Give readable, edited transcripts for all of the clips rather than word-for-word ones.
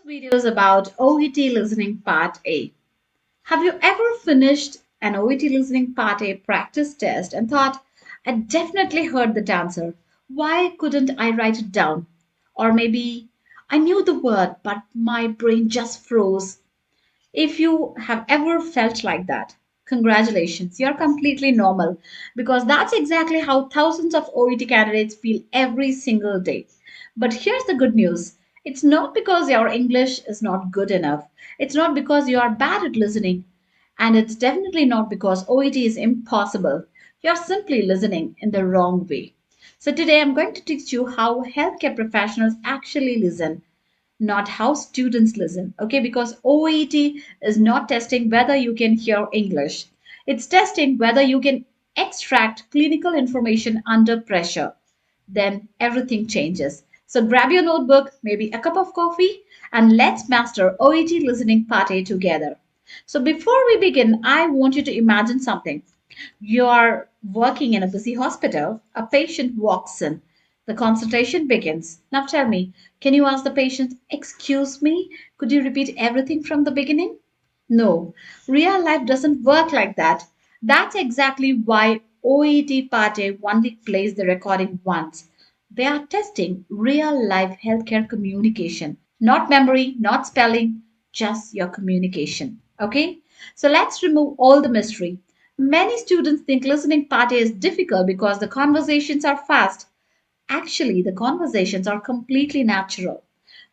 video is about OET listening part A. Have you ever finished an OET listening part A practice test and thought, I definitely heard that answer. Why couldn't I write it down? Or maybe I knew the word, but my brain just froze. If you have ever felt like that, congratulations, you're completely normal because that's exactly how thousands of OET candidates feel every single day. But here's the good news, it's not because your English is not good enough, it's not because you are bad at listening, and it's definitely not because OET is impossible. You're simply listening in the wrong way. So, today I'm going to teach you how healthcare professionals actually listen, not how students listen. Okay, because OET is not testing whether you can hear English, it's testing whether you can extract clinical information under pressure. Then everything changes. So grab your notebook, maybe a cup of coffee, and let's master OET listening part A together. So before we begin, I want you to imagine something. You're working in a busy hospital. A patient walks in. The consultation begins. Now tell me, can you ask the patient, excuse me, could you repeat everything from the beginning? No, real life doesn't work like that. That's exactly why OET Part A only plays the recording once. They are testing real life healthcare communication, not memory, not spelling, just your communication. Okay? So let's remove all the mystery. Many students think listening part A is difficult because the conversations are fast. Actually, the conversations are completely natural.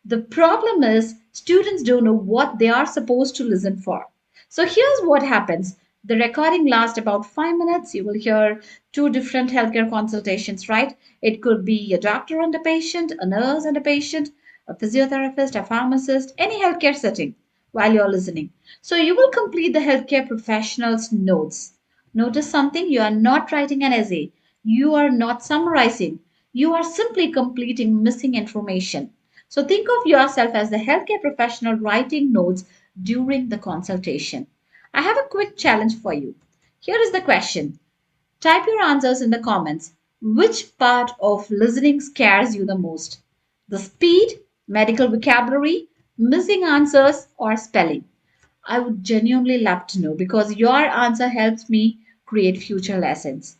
The problem is students don't know what they are supposed to listen for. So here's what happens. The recording lasts about 5 minutes. You will hear two different healthcare consultations, right? It could be a doctor and a patient, a nurse and a patient, a physiotherapist, a pharmacist, any healthcare setting while you're listening. So you will complete the healthcare professional's notes. Notice something, you are not writing an essay, you are not summarizing, you are simply completing missing information. So think of yourself as the healthcare professional writing notes during the consultation. I have a quick challenge for you. Here is the question. Type your answers in the comments. Which part of listening scares you the most? The speed, medical vocabulary, missing answers, or spelling? I would genuinely love to know because your answer helps me create future lessons.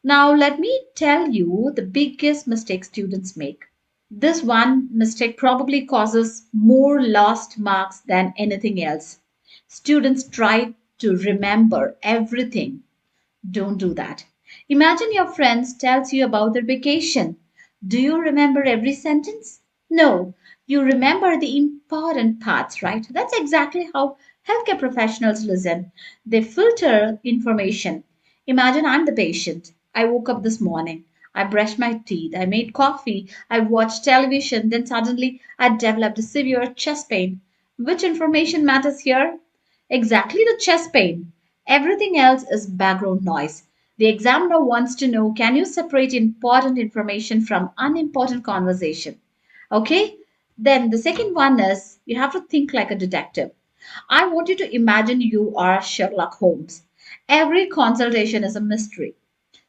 Now, let me tell you the biggest mistake students make. This one mistake probably causes more lost marks than anything else. Students try to remember everything. Don't do that. Imagine your friends tells you about their vacation. Do you remember every sentence? No, you remember the important parts, right? That's exactly how healthcare professionals listen. They filter information. Imagine I'm the patient. I woke up this morning. I brushed my teeth. I made coffee. I watched television. Then suddenly I developed a severe chest pain. Which information matters here? Exactly the chest pain. Everything else is background noise. The examiner wants to know, can you separate important information from unimportant conversation? Okay? Then the second one is you have to think like a detective. I want you to imagine you are Sherlock Holmes. Every consultation is a mystery.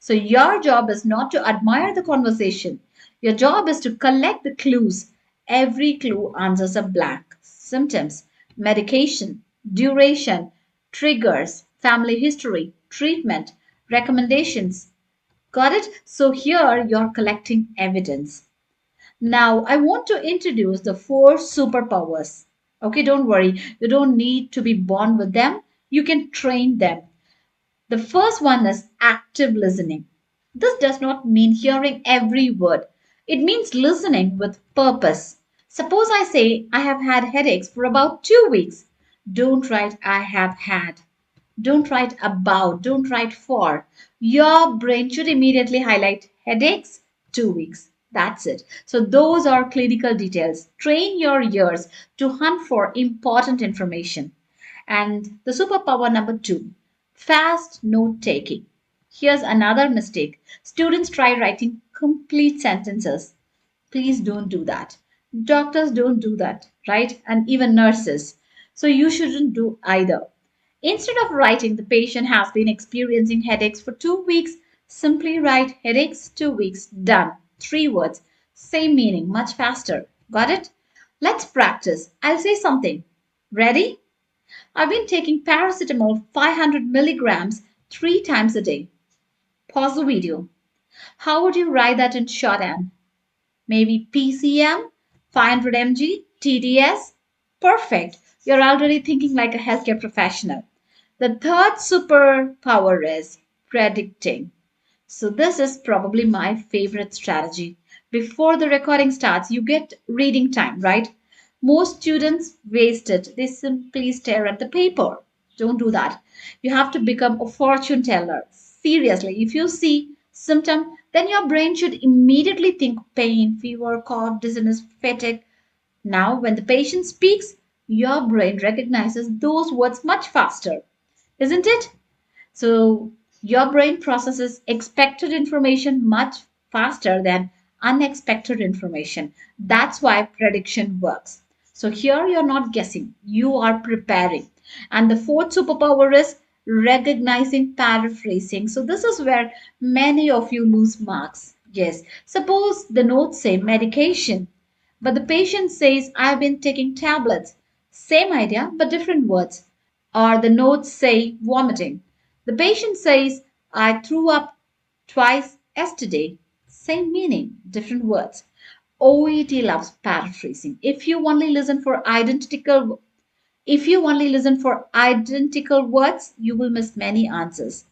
So your job is not to admire the conversation. Your job is to collect the clues. Every clue answers a blank. Symptoms, medication, duration, triggers, family history, treatment, recommendations. Got it? So here you're collecting evidence. Now I want to introduce the four superpowers. Okay, don't worry. You don't need to be born with them. You can train them. The first one is active listening. This does not mean hearing every word, it means listening with purpose. Suppose I say, I have had headaches for about 2 weeks. Don't write, I have had. Don't write about, don't write for. Your brain should immediately highlight headaches, 2 weeks. That's it. So, those are clinical details. Train your ears to hunt for important information. And the superpower number two, fast note taking. Here's another mistake. Students try writing complete sentences. Please don't do that. Doctors don't do that, right? And even nurses. So you shouldn't do either. Instead of writing, the patient has been experiencing headaches for 2 weeks, simply write headaches 2 weeks, done. 3 words, same meaning, much faster. Got it? Let's practice. I'll say something. Ready? I've been taking paracetamol 500 milligrams 3 times a day. Pause the video. How would you write that in shorthand? Maybe PCM, 500 mg, TDS? Perfect. You're already thinking like a healthcare professional. The third superpower is predicting. So, this is probably my favorite strategy. Before the recording starts, you get reading time, right? Most students waste it. They simply stare at the paper. Don't do that. You have to become a fortune teller. Seriously, if you see symptom, then your brain should immediately think pain, fever, cough, dizziness, fatigue. Now, when the patient speaks, your brain recognizes those words much faster, isn't it? So your brain processes expected information much faster than unexpected information. That's why prediction works. So here you're not guessing, you are preparing. And the fourth superpower is recognizing paraphrasing. So this is where many of you lose marks. Yes, suppose the notes say medication, but the patient says, I've been taking tablets. Same idea, but different words. Or the notes say vomiting. The patient says, I threw up twice yesterday. Same meaning, different words. OET loves paraphrasing. If you only listen for identical words, you will miss many answers.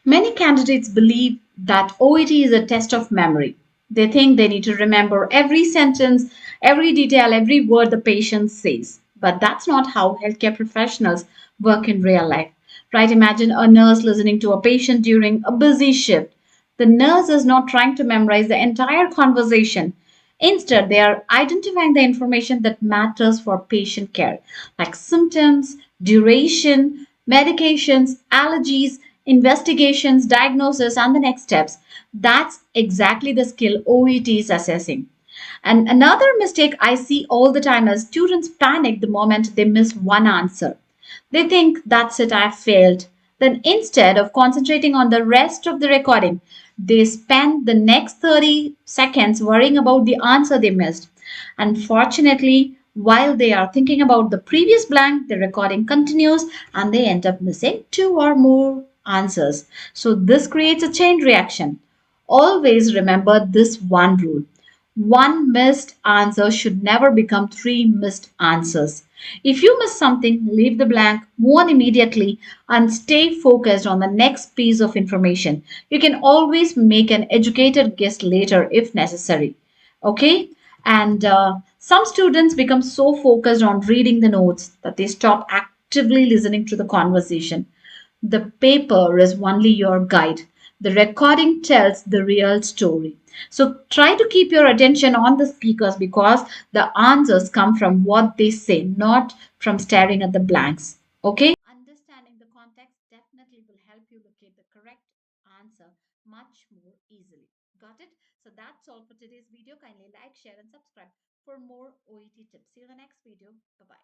Many candidates believe that OET is a test of memory. They think they need to remember every sentence, every detail, every word the patient says. But that's not how healthcare professionals work in real life. Right? Imagine a nurse listening to a patient during a busy shift. The nurse is not trying to memorize the entire conversation. Instead, they are identifying the information that matters for patient care, like symptoms, duration, medications, allergies, investigations, diagnosis, and the next steps. That's exactly the skill OET is assessing. And another mistake I see all the time is students panic the moment they miss one answer. They think that's it, I failed. Then instead of concentrating on the rest of the recording, they spend the next 30 seconds worrying about the answer they missed. Unfortunately, while they are thinking about the previous blank, the recording continues and they end up missing two or more answers. So, this creates a chain reaction. Always remember this one rule: one missed answer should never become three missed answers. If you miss something, leave the blank, move on immediately, and stay focused on the next piece of information. You can always make an educated guess later if necessary. Okay? And some students become so focused on reading the notes that they stop actively listening to the conversation. The paper is only your guide. The recording tells the real story. So try to keep your attention on the speakers because the answers come from what they say, not from staring at the blanks. Okay? Understanding the context definitely will help you locate the correct answer much more easily. Got it? So that's all for today's video. Kindly like, share, and subscribe for more OET tips. See you in the next video. Bye bye.